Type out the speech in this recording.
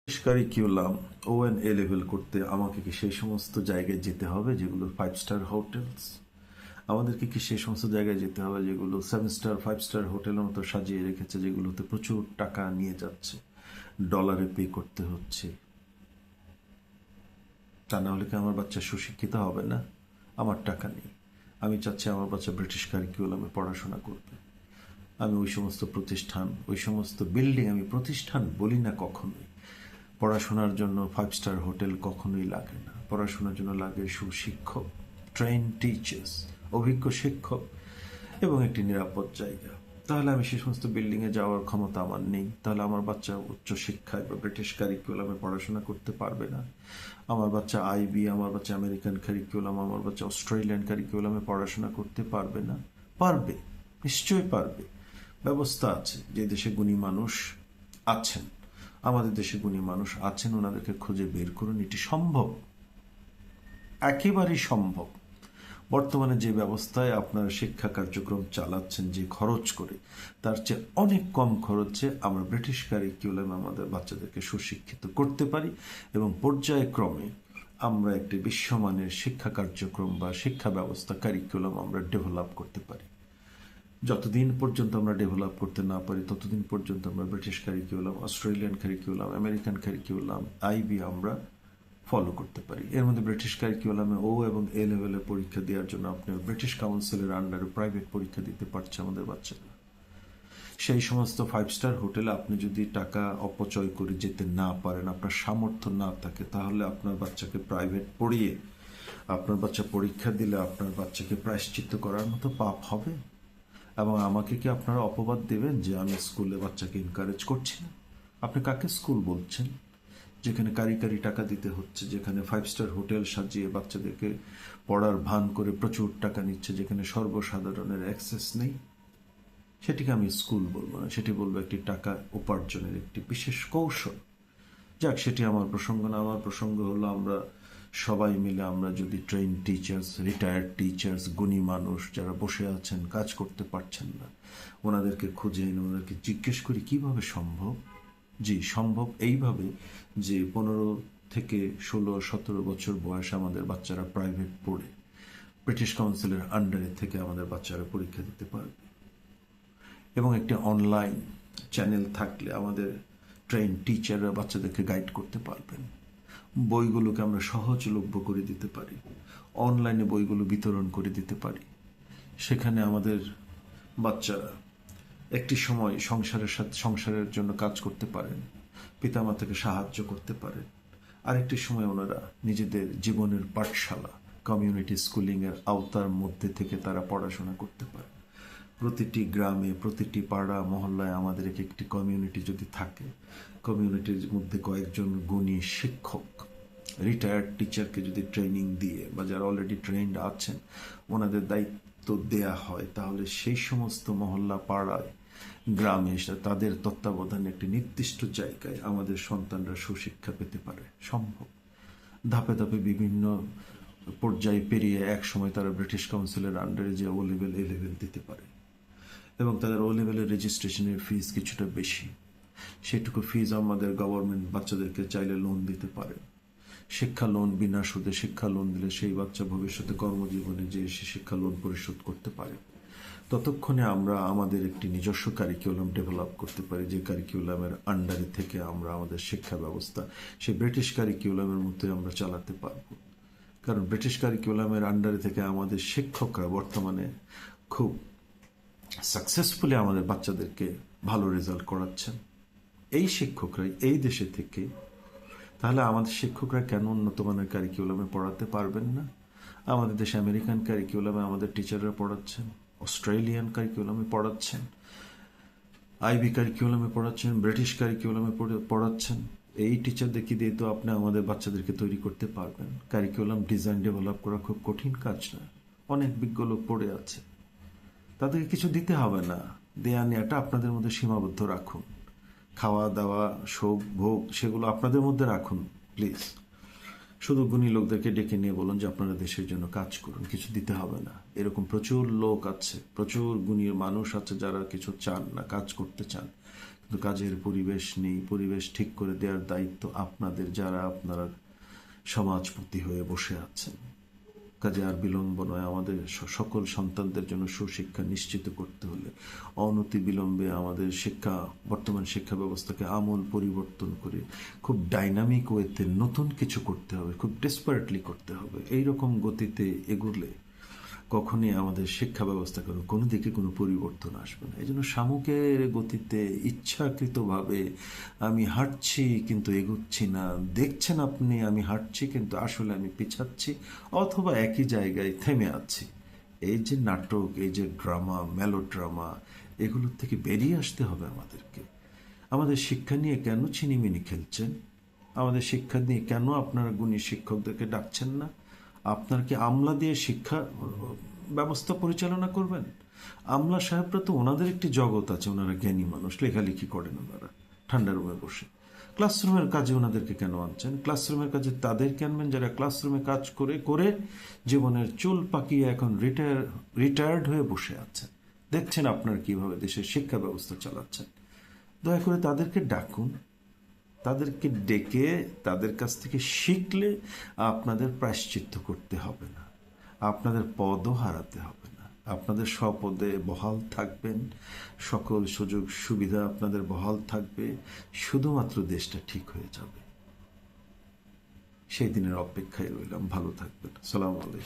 Curriculum ও level করতে আমাকে কি সেই সমস্ত জায়গায় যেতে হবে যেগুলো 5 স্টার হোটেলস? আমাদেরকে কি সেই সমস্ত জায়গায় যেতে হবে যেগুলো 7 স্টার 5 স্টার হোটেলের মতো সাজিয়ে রেখেছে, যেগুলোতে প্রচুর টাকা নিয়ে যাচ্ছে, ডলারে পে করতে হচ্ছে? তা না হলে কি আমার বাচ্চা সুশিক্ষিত হবে না? আমার টাকা নেই, আমি চাচ্ছি আমার বাচ্চা ব্রিটিশ কারিকুলামে পড়াশোনা করবে। আমি ওই সমস্ত প্রতিষ্ঠান, ওই সমস্ত বিল্ডিং, আমি প্রতিষ্ঠান বলি না কখনোই। পড়াশোনার জন্য 5 স্টার হোটেল কখনোই লাগে না। পড়াশোনার জন্য লাগে সুশিক্ষক, ট্রেন টিচার্স, অভিজ্ঞ শিক্ষক এবং একটি নিরাপদ জায়গা। তাহলে আমি সে সমস্ত বিল্ডিংয়ে যাওয়ার ক্ষমতা আমার নেই, তাহলে আমার বাচ্চা উচ্চশিক্ষায় বা ব্রিটিশ কারিকুলামে পড়াশোনা করতে পারবে না। আমার বাচ্চা আইবি, আমার বাচ্চা আমেরিকান কারিকুলাম, আমার বাচ্চা অস্ট্রেলিয়ান কারিকুলামে পড়াশোনা করতে পারবে না? পারবে, নিশ্চয়ই পারবে। ব্যবস্থা আছে। যে দেশে গুণী মানুষ আছেন, আমাদের দেশে গুণী মানুষ আছেন, ওনাদেরকে খুঁজে বের করুন। এটি সম্ভব, একেবারেই সম্ভব। বর্তমানে যে ব্যবস্থায় আপনারা শিক্ষা কার্যক্রম চালাচ্ছেন, যে খরচ করে, তার চেয়ে অনেক কম খরচে আমরা ব্রিটিশ কারিকুলামে আমাদের বাচ্চাদেরকে সুশিক্ষিত করতে পারি এবং পর্যায়ক্রমে আমরা একটি বিশ্বমানের শিক্ষা কার্যক্রম বা শিক্ষা ব্যবস্থা কারিকুলাম আমরা ডেভেলপ করতে পারি। যতদিন পর্যন্ত আমরা ডেভেলপ করতে না পারি ততদিন পর্যন্ত আমরা British curriculum, Australian curriculum, American curriculum, IB আমরা ফলো করতে পারি। এর মধ্যে ব্রিটিশ কারিকুলামে এবং লেভেলের পরীক্ষা দেওয়ার জন্য আপনি ব্রিটিশ কাউন্সিলের আন্ডারে প্রাইভেট পরীক্ষা দিতে পারছে আমাদের বাচ্চারা। সেই সমস্ত 5 স্টার হোটেলে আপনি যদি টাকা অপচয় করে যেতে না পারেন, আপনার সামর্থ্য না থাকে, তাহলে আপনার বাচ্চাকে প্রাইভেট পড়িয়ে আপনার বাচ্চা পরীক্ষা দিলে আপনার বাচ্চাকে প্রায়শ্চিত্ত করার মতো পাপ হবে? এবং আমাকে কি আপনারা অপবাদ দেবেন যে আমি স্কুলে বাচ্চাকে এনকারেজ করছি না? আপনি কাকে স্কুল বলছেন যেখানে কারি টাকা দিতে হচ্ছে, যেখানে 5 স্টার হোটেল সাজিয়ে বাচ্চাদেরকে পড়ার ভান করে প্রচুর টাকা নিচ্ছে, যেখানে সর্বসাধারণের অ্যাক্সেস নেই? সেটিকে আমি স্কুল বলবো না, সেটি বলবো একটি টাকা উপার্জনের একটি বিশেষ কৌশল। যাক, সেটি আমার প্রসঙ্গ না। আমার প্রসঙ্গ হলো আমরা সবাই মিলে আমরা যদি ট্রেন টিচার্স, রিটায়ার্ড টিচার্স, গুণী মানুষ যারা বসে আছেন, কাজ করতে পারছেন না, ওনাদেরকে খুঁজে এনে ওনাদেরকে জিজ্ঞেস করি কিভাবে সম্ভব। জি সম্ভব, এইভাবে যে 15 থেকে 16 17 বছর বয়সে আমাদের বাচ্চারা প্রাইভেট পড়ে ব্রিটিশ কাউন্সিলের আন্ডারে থেকে আমাদের বাচ্চারা পরীক্ষা দিতে পারবে। এবং একটি অনলাইন চ্যানেল থাকলে আমাদের ট্রেন টিচাররা বাচ্চাদেরকে গাইড করতে পারবেন। বইগুলোকে আমরা সহজলভ্য করে দিতে পারি, অনলাইনে বইগুলো বিতরণ করে দিতে পারি। সেখানে আমাদের বাচ্চারা একটি সময় সংসারের জন্য কাজ করতে পারেন, পিতামাতাকে সাহায্য করতে পারেন। আরেকটি সময় ওনারা নিজেদের জীবনের পাঠশালা, কমিউনিটি স্কুলিংয়ের আওতার মধ্যে থেকে তারা পড়াশোনা করতে পারে। প্রতিটি গ্রামে, প্রতিটি পাড়া মহল্লায় আমাদের একটি কমিউনিটি যদি থাকে, কমিউনিটির মধ্যে কয়েকজন গুণী শিক্ষক, রিটায়ার্ড টিচারকে যদি ট্রেনিং দিয়ে বা যারা অলরেডি ট্রেন্ড আছেন ওনাদের দায়িত্ব দেয়া হয়, তাহলে সেই সমস্ত মহল্লা, পাড়ায়, গ্রামে এসে তাদের তত্ত্বাবধানে একটি নির্দিষ্ট জায়গায় আমাদের সন্তানরা সুশিক্ষা পেতে পারে। সম্ভব। ধাপে ধাপে বিভিন্ন পর্যায়ে পেরিয়ে এক সময় তারা ব্রিটিশ কাউন্সিলের আন্ডারে যে ও লেভেল এ লেভেল দিতে পারে এবং তাদের ও লেভেলের রেজিস্ট্রেশনের ফিস কিছুটা বেশি। সেটুকু ফিজ আমাদের গভর্নমেন্ট বাচ্চাদেরকে চাইলে লোন দিতে পারে। শিক্ষা লোন, বিনা সুদে শিক্ষা লোন দিলে সেই বাচ্চা ভবিষ্যতে কর্মজীবনে যে সে শিক্ষা লোন পরিশোধ করতে পারে। ততক্ষণে আমরা আমাদের একটি নিজস্ব কারিকুলাম ডেভেলপ করতে পারি, যে কারিকুলামের আন্ডারে থেকে আমরা আমাদের শিক্ষা ব্যবস্থা সেই ব্রিটিশ কারিকুলামের মধ্যে আমরা চালাতে পারব। কারণ ব্রিটিশ কারিকুলামের আন্ডারে থেকে আমাদের শিক্ষকরা বর্তমানে খুব সাকসেসফুলি আমাদের বাচ্চাদেরকে ভালো রেজাল্ট করাচ্ছেন। এই শিক্ষকরাই এই দেশে থেকে, তাহলে আমাদের শিক্ষকরা কেন উন্নত মানের কারিকুলামে পড়াতে পারবেন না? আমাদের দেশে আমেরিকান কারিকুলামে আমাদের টিচাররা পড়াচ্ছেন, অস্ট্রেলিয়ান কারিকুলামে পড়াচ্ছেন, আইবি কারিকুলামে পড়াচ্ছেন, ব্রিটিশ কারিকুলামে পড়াচ্ছেন। এই টিচারদেরকে দিয়ে তো আপনি আমাদের বাচ্চাদেরকে তৈরি করতে পারবেন। কারিকুলাম ডিজাইন ডেভেলপ করা খুব কঠিন কাজ না, অনেক বিজ্ঞ লোক পড়ে আছে, তাদেরকে কিছু দিতে হবে না। দেয়া নেওয়াটা আপনাদের মধ্যে সীমাবদ্ধ রাখুন। খাওয়া দাওয়া, শোক ভোগ, সেগুলো আপনাদের মধ্যে রাখুন প্লিজ। শুধু গুণী লোকদেরকে ডেকে নিয়ে বলুন যে আপনারা দেশের জন্য কাজ করুন, কিছু দিতে হবে না। এরকম প্রচুর লোক আছে, প্রচুর গুণী মানুষ আছে যারা কিছু চান না, কাজ করতে চান, কিন্তু কাজের পরিবেশ নেই। পরিবেশ ঠিক করে দেওয়ার দায়িত্ব আপনাদের, যারা আপনারা সমাজপতি হয়ে বসে আছেন। কাজে আর বিলম্ব নয়, আমাদের সকল সন্তানদের জন্য সুশিক্ষা নিশ্চিত করতে হলে অনতি বিলম্বে আমাদের বর্তমান শিক্ষা ব্যবস্থাকে আমূল পরিবর্তন করে খুব ডাইনামিক ওয়েতে নতুন কিছু করতে হবে, খুব ডেসপারেটলি করতে হবে। এইরকম গতিতে এগোলে কখনই আমাদের শিক্ষা ব্যবস্থা কোনো দিকে কোনো পরিবর্তন আসবে না। এই জন্য শামুকের গতিতে ইচ্ছাকৃতভাবে আমি হাঁটছি কিন্তু এগোচ্ছি না, দেখছেন আপনি আমি হাঁটছি কিন্তু আসলে আমি পিছাচ্ছি, অথবা একই জায়গায় থেমে আছি। এই যে নাটক, এই যে ড্রামা, মেলোড্রামা, এগুলোর থেকে বেরিয়ে আসতে হবে আমাদেরকে। আমাদের শিক্ষা নিয়ে কেন ছিনিমিনি খেলছেন? আমাদের শিক্ষা নিয়ে কেন আপনারা গুণী শিক্ষকদেরকে ডাকছেন না? আপনার কি আমলা দিয়ে শিক্ষা ব্যবস্থা পরিচালনা করবেন? আমলা সাহেবরা তো ওনাদের একটি জগৎ আছে, ওনারা জ্ঞানী মানুষ, লেখালেখি করেন ওনারা ঠান্ডা রুমে বসে। ক্লাসরুমের কাজে ওনাদেরকে কেন আনছেন? ক্লাসরুমের কাজে তাদেরকে আনবেন যারা ক্লাসরুমে কাজ করে করে জীবনের চুল পাকিয়ে এখন রিটায়ার্ড হয়ে বসে আছেন। দেখছেন আপনার কিভাবে দেশের শিক্ষা ব্যবস্থা চালাচ্ছেন। দয়া করে তাদেরকে ডাকুন, তাদেরকে ডেকে তাদের কাছ থেকে শিখলে আপনাদের প্রায়শ্চিত্ত করতে হবে না, আপনাদের পদও হারাতে হবে না, আপনাদের স্বপদে বহাল থাকবেন, সকল সুযোগ সুবিধা আপনাদের বহাল থাকবে, শুধুমাত্র দেশটা ঠিক হয়ে যাবে। সেই দিনের অপেক্ষায় রইলাম। ভালো থাকবেন। আসসালামু আলাইকুম।